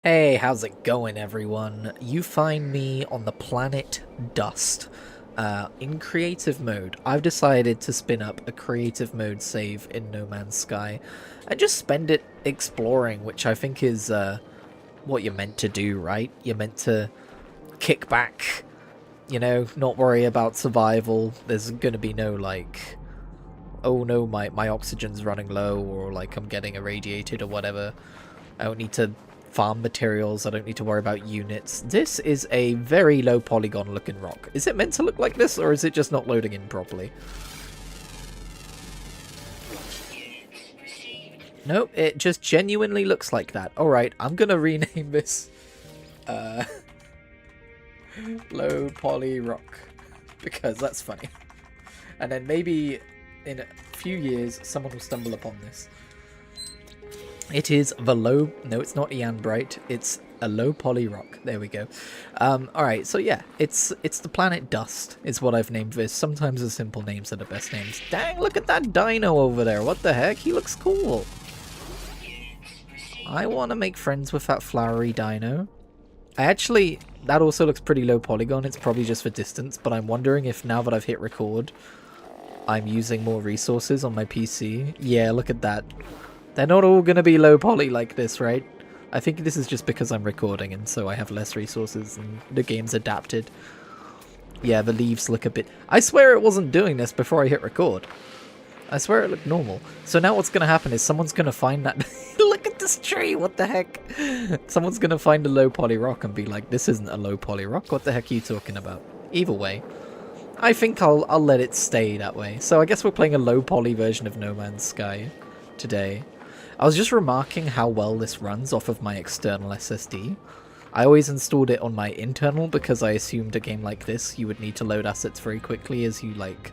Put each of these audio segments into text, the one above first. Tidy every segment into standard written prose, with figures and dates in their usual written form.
Hey, how's it going, everyone? You find me on the planet Dust. In creative mode, I've decided to spin up a creative mode save in No Man's Sky and just spend it exploring, which I think is what you're meant to do, right? You're meant to kick back, not worry about survival. There's gonna be no, like, oh no, my oxygen's running low, or like I'm getting irradiated or whatever. I don't need to farm materials, I don't need to worry about units. This is a very low polygon looking rock. Is it meant to look like this, or is it just not loading in properly? Nope, it just genuinely looks like that. Alright, I'm gonna rename this low poly rock, because that's funny. And then maybe in a few years someone will stumble upon this. It is the low... No, it's not Ian Bright. It's a low poly rock. There we go. Alright, so yeah, it's the planet Dust is what I've named this. Sometimes the simple names are the best names. Dang, look at that dino over there. What the heck? He looks cool. I want to make friends with that flowery dino. That also looks pretty low polygon. It's probably just for distance, but I'm wondering if now that I've hit record, I'm using more resources on my PC. Yeah, look at that. They're not all going to be low poly like this, right? I think this is just because I'm recording and so I have less resources and the game's adapted. Yeah, the leaves look a bit... I swear it wasn't doing this before I hit record. I swear it looked normal. So now what's going to happen is someone's going to find that... Look at this tree, what the heck? Someone's going to find a low poly rock and be like, this isn't a low poly rock, what the heck are you talking about? Either way, I think I'll let it stay that way. So I guess we're playing a low poly version of No Man's Sky today. I was just remarking how well this runs off of my external SSD. I always installed it on my internal because I assumed a game like this you would need to load assets very quickly as you, like,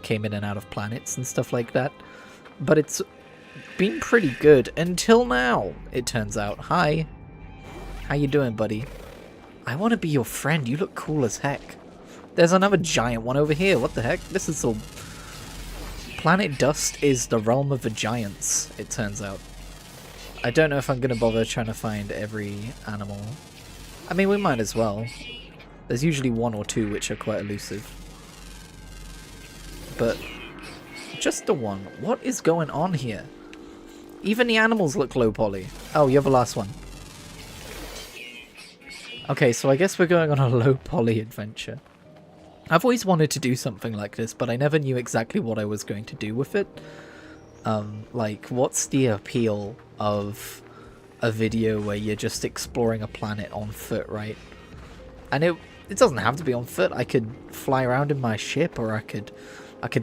came in and out of planets and stuff like that. But it's been pretty good until now, it turns out. Hi. How you doing, buddy? I want to be your friend. You look cool as heck. There's another giant one over here. What the heck? This is all... Planet Dust is the realm of the giants, it turns out. I don't know if I'm going to bother trying to find every animal. I mean, we might as well. There's usually one or two which are quite elusive. But just the one. What is going on here? Even the animals look low poly. Oh, you're the last one. Okay, so I guess we're going on a low poly adventure. I've always wanted to do something like this, but I never knew exactly what I was going to do with it. Like, what's the appeal of a video where you're just exploring a planet on foot, right? And it doesn't have to be on foot. I could fly around in my ship, or I could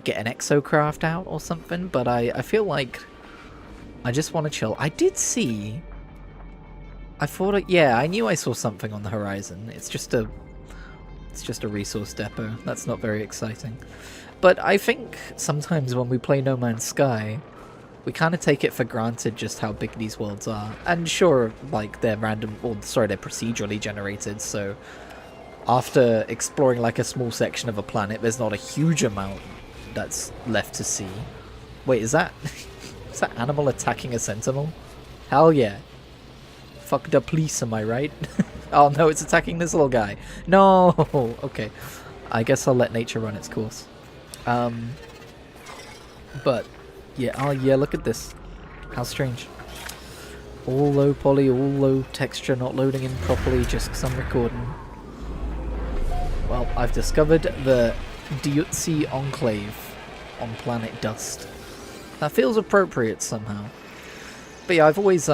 get an exocraft out or something, but I feel like I just want to chill. I did see... I thought... Yeah, I knew I saw something on the horizon. It's just a resource depot. That's not very exciting. But I think sometimes when we play No Man's Sky, we kind of take it for granted just how big these worlds are. And sure, like, they're random, or sorry, they're procedurally generated, so after exploring like a small section of a planet, there's not a huge amount that's left to see. Wait, is that is that animal attacking a sentinel? Hell yeah. Fuck the police, am I right? Oh no, it's attacking this little guy. No! Okay. I guess I'll let nature run its course. But, yeah, oh yeah, look at this. How strange. All low poly, all low texture, not loading in properly just because I'm recording. Well, I've discovered the Diutzi Enclave on planet Dust. That feels appropriate somehow. But yeah, I've always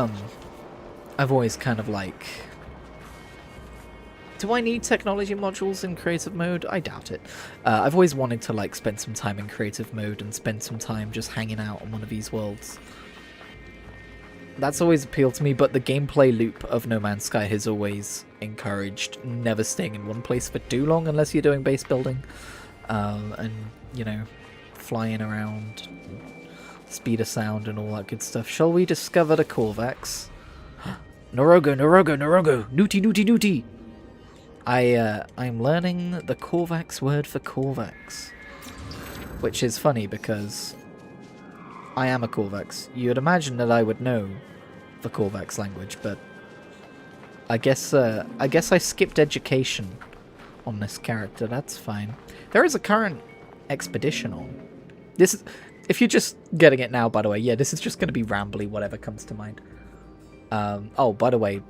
kind of like... Do I need technology modules in creative mode? I doubt it. I've always wanted to like spend some time in creative mode and spend some time just hanging out on one of these worlds. That's always appealed to me, but the gameplay loop of No Man's Sky has always encouraged never staying in one place for too long unless you're doing base building. And, flying around, speed of sound and all that good stuff. Shall we discover the Korvax? Norogo, Norogo, Norogo! Newty, Newty, Newty! I'm learning the Korvax word for Korvax. Which is funny because I am a Korvax. You'd imagine that I would know the Korvax language, but I guess I skipped education on this character. That's fine. There is a current expedition on. This is, if you're just getting it now, by the way, yeah, this is just going to be rambly, whatever comes to mind. Oh, by the way,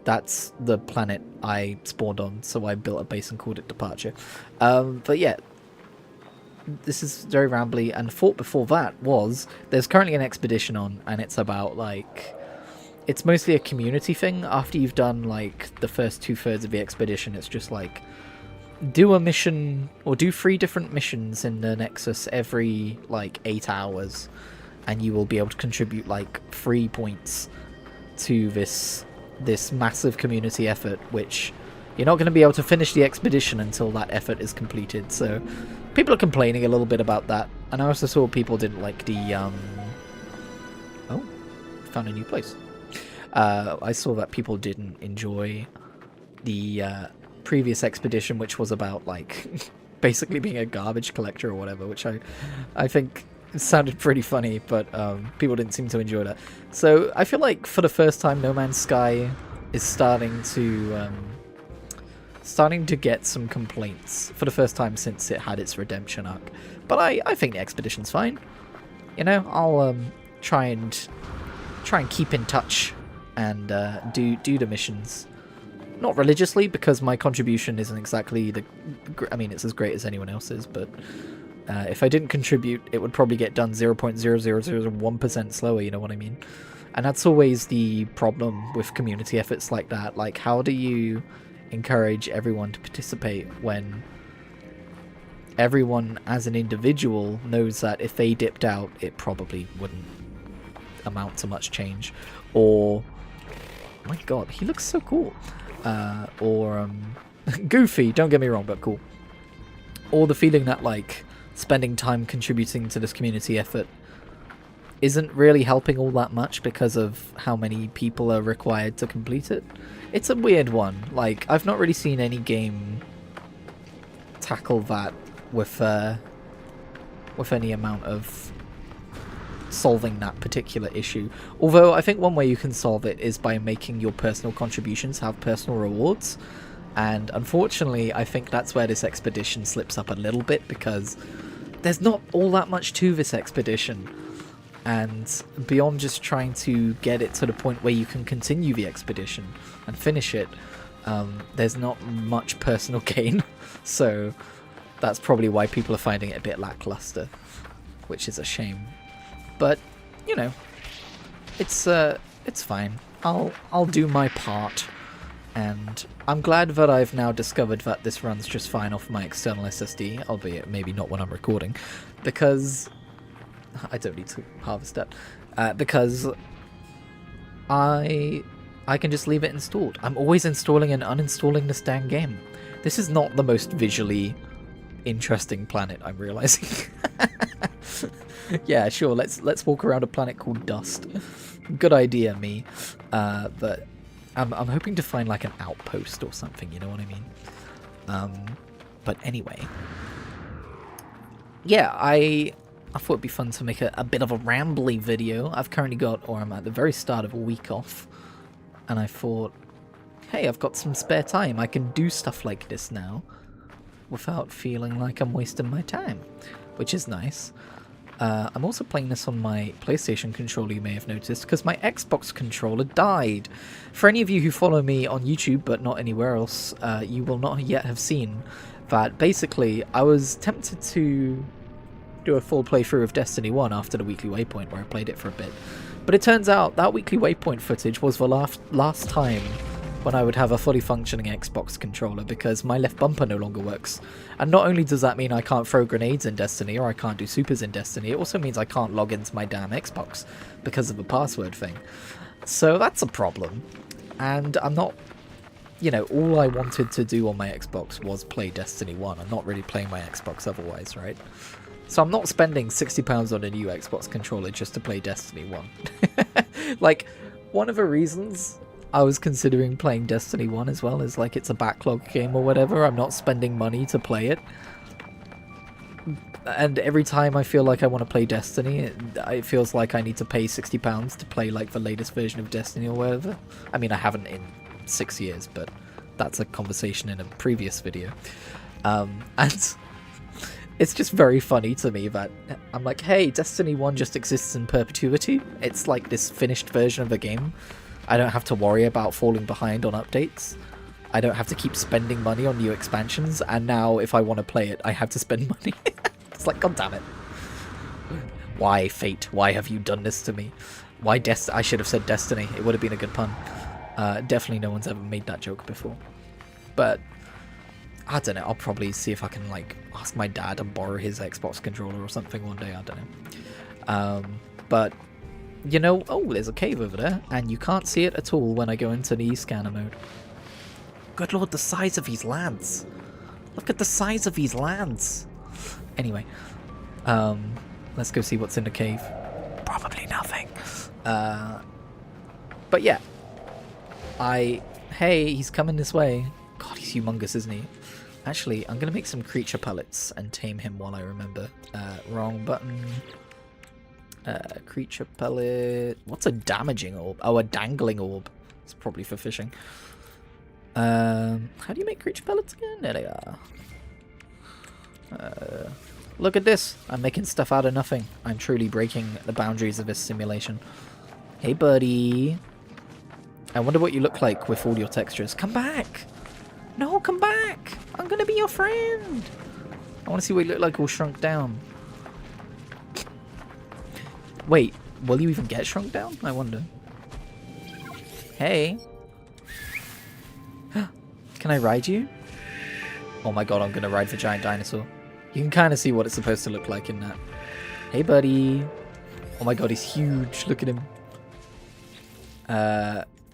that's the planet I spawned on, so I built a base and called it Departure. But yeah, this is very rambly, and the thought before that was, there's currently an expedition on, and it's about, like, it's mostly a community thing. After you've done, like, the first 2/3 of the expedition, it's just, like, do a mission, or do 3 different missions in the Nexus every, like, 8 hours, and you will be able to contribute, like, 3 points to this massive community effort, which you're not going to be able to finish the expedition until that effort is completed. So people are complaining a little bit about that, and I also saw people didn't like the oh, found a new place. I saw that people didn't enjoy the previous expedition, which was about, like, basically being a garbage collector or whatever, which I think sounded pretty funny, but people didn't seem to enjoy that. So I feel like for the first time, No Man's Sky is starting to get some complaints for the first time since it had its redemption arc. But I think the expedition's fine. You know, I'll try and keep in touch and do the missions. Not religiously, because my contribution isn't exactly I mean, it's as great as anyone else's, but if I didn't contribute, it would probably get done 0.0001% slower, you know what I mean? And that's always the problem with community efforts like that. Like, how do you encourage everyone to participate when everyone as an individual knows that if they dipped out, it probably wouldn't amount to much change? Or, oh my god, he looks so cool. Or goofy, don't get me wrong, but cool. Or the feeling that, like, spending time contributing to this community effort isn't really helping all that much because of how many people are required to complete it. It's a weird one. Like, I've not really seen any game tackle that with any amount of solving that particular issue. Although I think one way you can solve it is by making your personal contributions have personal rewards. And unfortunately, I think that's where this expedition slips up a little bit, because there's not all that much to this expedition. And beyond just trying to get it to the point where you can continue the expedition and finish it, there's not much personal gain. So that's probably why people are finding it a bit lackluster, which is a shame. But, you know, it's fine. I'll do my part. And I'm glad that I've now discovered that this runs just fine off my external SSD, albeit maybe not when I'm recording, because I don't need to harvest that, because I can just leave it installed. I'm always installing and uninstalling this dang game. This is not the most visually interesting planet, I'm realizing. Yeah, sure, let's walk around a planet called Dust. Good idea, me. But I'm hoping to find, like, an outpost or something, you know what I mean? But anyway. Yeah, I thought it'd be fun to make a bit of a rambly video. I've currently got, or I'm at the very start of a week off, and I thought, hey, I've got some spare time. I can do stuff like this now without feeling like I'm wasting my time, which is nice. I'm also playing this on my PlayStation controller, you may have noticed, because my Xbox controller died. For any of you who follow me on YouTube but not anywhere else, you will not yet have seen that basically I was tempted to do a full playthrough of Destiny 1 after the weekly waypoint, where I played it for a bit. But it turns out that weekly waypoint footage was the last time when I would have a fully functioning Xbox controller, because my left bumper no longer works. And not only does that mean I can't throw grenades in Destiny, or I can't do supers in Destiny, it also means I can't log into my damn Xbox because of a password thing. So that's a problem. And I'm not, you know, all I wanted to do on my Xbox was play Destiny 1. I'm not really playing my Xbox otherwise, right? So I'm not spending £60 on a new Xbox controller just to play Destiny 1. Like, one of the reasons I was considering playing Destiny 1 as well is, like, it's a backlog game or whatever. I'm not spending money to play it. And every time I feel like I want to play Destiny, it feels like I need to pay £60 to play, like, the latest version of Destiny or whatever. I mean, I haven't in 6 years, but that's a conversation in a previous video. And it's just very funny to me that I'm like, hey, Destiny 1 just exists in perpetuity. It's like this finished version of a game. I don't have to worry about falling behind on updates. I don't have to keep spending money on new expansions, and now if I want to play it, I have to spend money. It's like, god damn it. Why, Fate? Why have you done this to me? Why I should have said Destiny. It would have been a good pun. Definitely no one's ever made that joke before. But I don't know, I'll probably see if I can, like, ask my dad to borrow his Xbox controller or something one day, I don't know. But, you know, oh, there's a cave over there, and you can't see it at all when I go into the scanner mode. Good lord, the size of these lands. Look at the size of these lands. Anyway, let's go see what's in the cave. Probably nothing. But yeah. Hey, he's coming this way. God, he's humongous, isn't he? Actually, I'm going to make some creature pellets and tame him while I remember. Wrong button. Creature pellet. What's a damaging orb? Oh, a dangling orb. It's probably for fishing. How do you make creature pellets again? There they are. Look at this. I'm making stuff out of nothing. I'm truly breaking the boundaries of this simulation. Hey, buddy. I wonder what you look like with all your textures. Come back. No, come back. I'm going to be your friend. I want to see what you look like all shrunk down. Wait, will you even get shrunk down? I wonder. Hey. Can I ride you? Oh my god, I'm going to ride the giant dinosaur. You can kind of see what it's supposed to look like in that. Hey, buddy. Oh my god, he's huge. Look at him.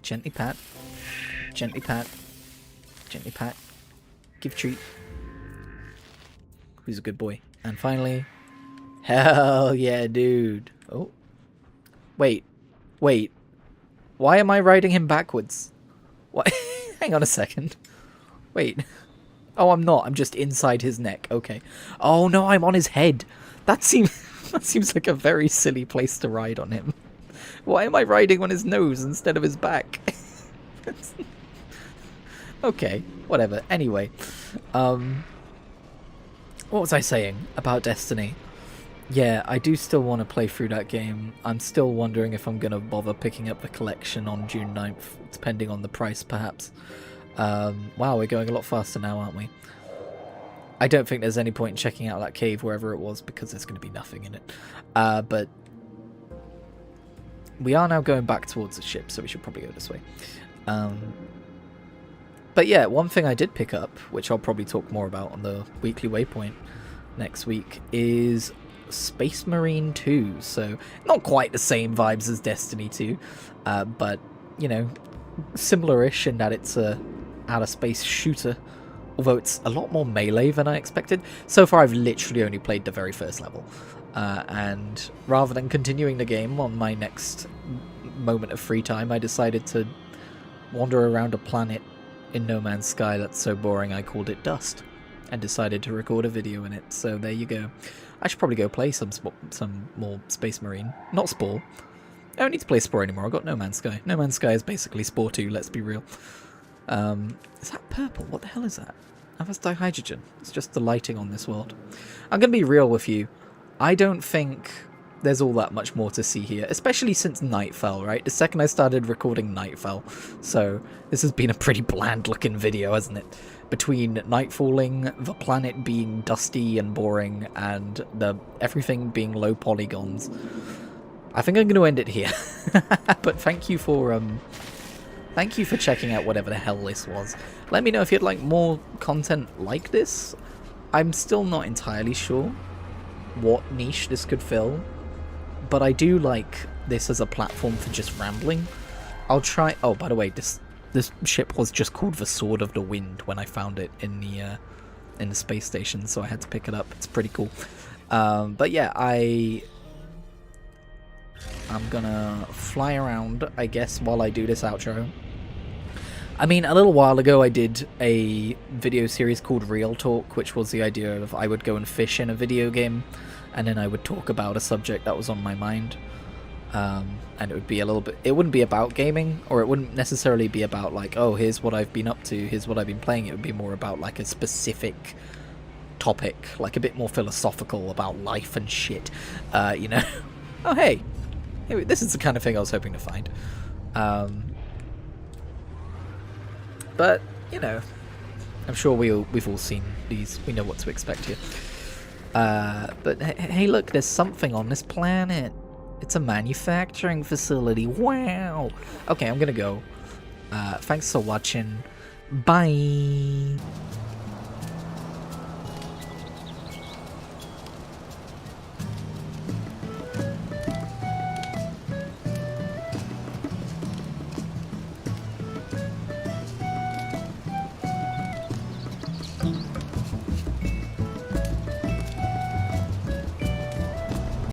Gently pat. Gently pat. Gently pat. Give treat. Who's a good boy? And finally... Hell yeah, dude. Oh. Wait. Wait. Why am I riding him backwards? What? Hang on a second. Wait. Oh, I'm not. I'm just inside his neck. Okay. Oh, no, I'm on his head. That seems like a very silly place to ride on him. Why am I riding on his nose instead of his back? Okay, whatever. Anyway, what was I saying about Destiny? Yeah, I do still want to play through that game. I'm still wondering if I'm going to bother picking up the collection on June 9th, depending on the price, perhaps. Wow, we're going a lot faster now, aren't we? I don't think there's any point in checking out that cave wherever it was, because there's going to be nothing in it. But we are now going back towards the ship, so we should probably go this way. But yeah, one thing I did pick up, which I'll probably talk more about on the weekly waypoint next week, is Space Marine 2. So, not quite the same vibes as Destiny 2, but, you know, similar-ish in that it's a outer space shooter, although it's a lot more melee than I expected. So far, I've literally only played the very first level, and rather than continuing the game on my next moment of free time, I decided to wander around a planet in No Man's Sky that's so boring I called it Dust, and decided to record a video in it. So there you go. I should probably go play some more Space Marine. Not Spore. I don't need to play Spore anymore. I've got No Man's Sky. No Man's Sky is basically Spore 2, let's be real. Is that purple? What the hell is that? Oh, that's dihydrogen. It's just the lighting on this world. I'm going to be real with you. I don't think there's all that much more to see here, especially since night fell, right? The second I started recording, night fell. So this has been a pretty bland looking video, hasn't it? Between night falling, the planet being dusty and boring, and everything being low polygons. I think I'm going to end it here. But thank you for checking out whatever the hell this was. Let me know if you'd like more content like this. I'm still not entirely sure what niche this could fill, but I do like this as a platform for just rambling. I'll try... Oh, by the way, this ship was just called the Sword of the Wind when I found it in the space station, so I had to pick it up. It's pretty cool. But yeah, I'm gonna fly around, I guess, while I do this outro. I mean, a little while ago I did a video series called Real Talk, which was the idea of I would go and fish in a video game, and then I would talk about a subject that was on my mind. And it would be a little bit, it wouldn't be about gaming, or it wouldn't necessarily be about like, oh, here's what I've been up to, here's what I've been playing. It would be more about like a specific topic, like a bit more philosophical about life and shit, you know. Oh, hey, this is the kind of thing I was hoping to find. But, you know, I'm sure we've all seen these, we know what to expect here. But hey, look, there's something on this planet. It's a manufacturing facility. Wow. Okay, I'm gonna go. Thanks for watching. Bye.